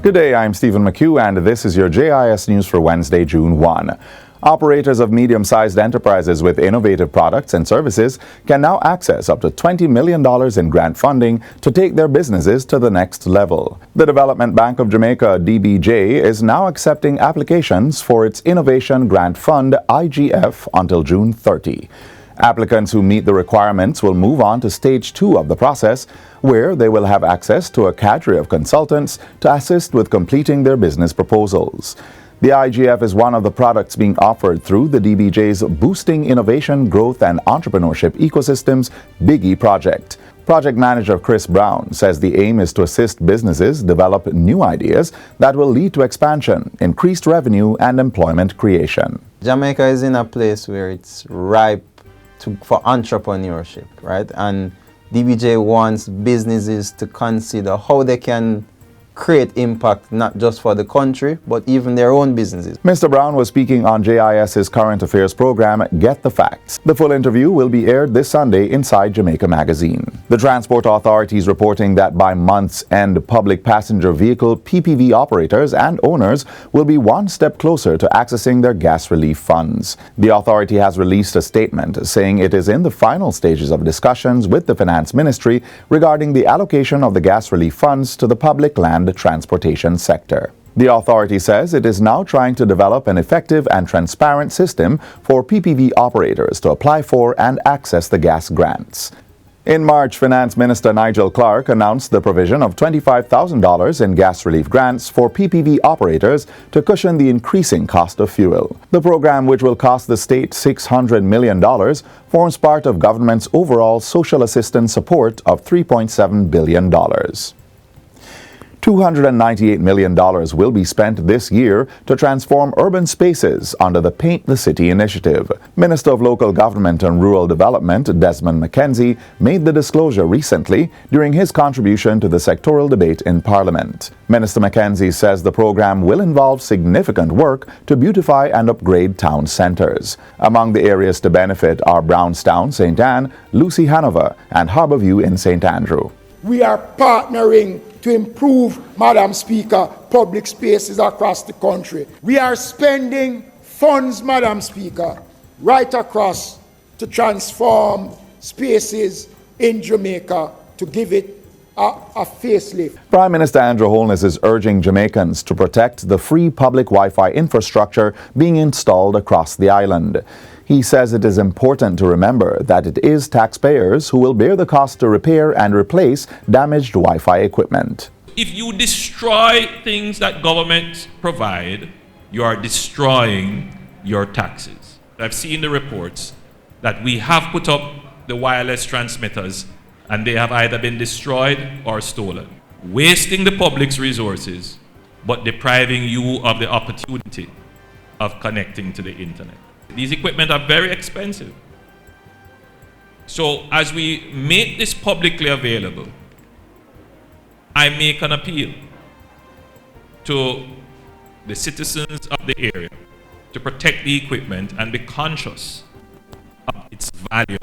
Good day, I'm Stephen McHugh, and this is your JIS News for Wednesday, June 1. Operators of medium-sized enterprises with innovative products and services can now access up to $20 million in grant funding to take their businesses to the next level. The Development Bank of Jamaica, DBJ, is now accepting applications for its Innovation Grant Fund, IGF, until June 30. Applicants who meet the requirements will move on to Stage 2 of the process, where they will have access to a cadre of consultants to assist with completing their business proposals. The IGF is one of the products being offered through the DBJ's Boosting Innovation, Growth and Entrepreneurship Ecosystems Biggie project. Project manager Chris Brown says the aim is to assist businesses develop new ideas that will lead to expansion, increased revenue and employment creation. Jamaica is in a place where it's ripe for entrepreneurship, right? And DBJ wants businesses to consider how they can create impact not just for the country, but even their own businesses. Mr. Brown was speaking on JIS's current affairs program, Get the Facts. The full interview will be aired this Sunday inside Jamaica Magazine. The Transport Authority is reporting that by month's end, public passenger vehicle PPV operators and owners will be one step closer to accessing their gas relief funds. The authority has released a statement saying it is in the final stages of discussions with the Finance Ministry regarding the allocation of the gas relief funds to the public land transportation sector. The authority says it is now trying to develop an effective and transparent system for PPV operators to apply for and access the gas grants. In March, Finance Minister Nigel Clark announced the provision of $25,000 in gas relief grants for PPV operators to cushion the increasing cost of fuel. The program, which will cost the state $600 million, forms part of government's overall social assistance support of $3.7 billion. $298 million will be spent this year to transform urban spaces under the Paint the City initiative. Minister of Local Government and Rural Development, Desmond McKenzie, made the disclosure recently during his contribution to the sectoral debate in Parliament. Minister McKenzie says the program will involve significant work to beautify and upgrade town centres. Among the areas to benefit are Brownstown, St. Anne, Lucy Hanover, and Harbourview in St. Andrew. We are partnering to improve, Madam Speaker, public spaces across the country. We are spending funds, Madam Speaker, right across to transform spaces in Jamaica to give it a facelift. Prime Minister Andrew Holness is urging Jamaicans to protect the free public Wi-Fi infrastructure being installed across the island. He says it is important to remember that it is taxpayers who will bear the cost to repair and replace damaged Wi-Fi equipment. If you destroy things that governments provide, you are destroying your taxes. I've seen the reports that we have put up the wireless transmitters and they have either been destroyed or stolen, wasting the public's resources but depriving you of the opportunity of connecting to the internet. These equipment are very expensive. So as we make this publicly available, I make an appeal to the citizens of the area to protect the equipment and be conscious of its value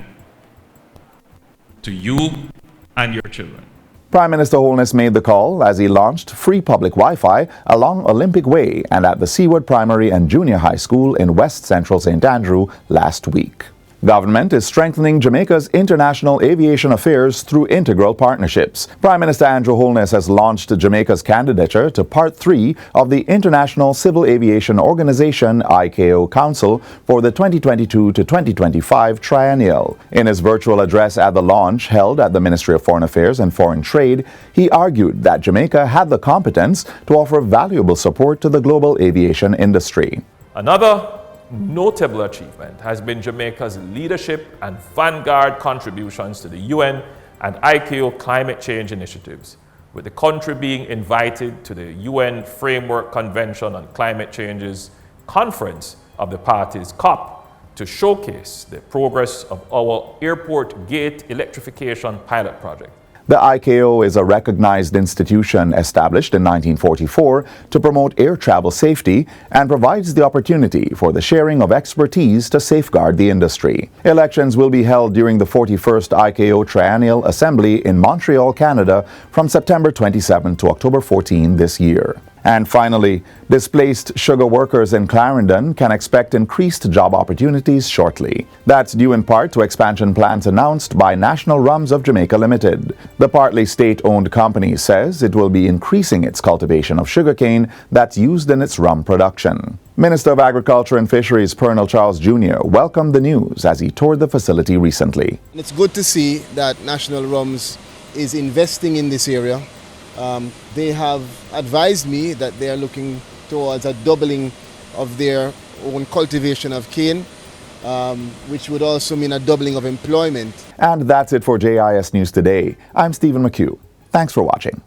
to you and your children. Prime Minister Holness made the call as he launched free public Wi-Fi along Olympic Way and at the Seaward Primary and Junior High School in West Central St. Andrew last week. Government is strengthening Jamaica's international aviation affairs through integral partnerships. Prime Minister Andrew Holness has launched Jamaica's candidature to Part 3 of the International Civil Aviation Organization ICAO Council for the 2022 to 2025 triennial. In his virtual address at the launch held at the Ministry of Foreign Affairs and Foreign Trade, he argued that Jamaica had the competence to offer valuable support to the global aviation industry. Another notable achievement has been Jamaica's leadership and vanguard contributions to the UN and ICAO climate change initiatives, with the country being invited to the UN Framework Convention on Climate Change's Conference of the Parties COP to showcase the progress of our airport gate electrification pilot project. The ICAO is a recognized institution established in 1944 to promote air travel safety and provides the opportunity for the sharing of expertise to safeguard the industry. Elections will be held during the 41st ICAO Triennial Assembly in Montreal, Canada from September 27 to October 14 this year. And finally, displaced sugar workers in Clarendon can expect increased job opportunities shortly. That's due in part to expansion plans announced by National Rums of Jamaica Limited. The partly state-owned company says it will be increasing its cultivation of sugarcane that's used in its rum production. Minister of Agriculture and Fisheries Pernell Charles Jr. welcomed the news as he toured the facility recently. It's good to see that National Rums is investing in this area. They have advised me that they are looking towards a doubling of their own cultivation of cane, which would also mean a doubling of employment. And that's it for JIS News Today. I'm Stephen McHugh. Thanks for watching.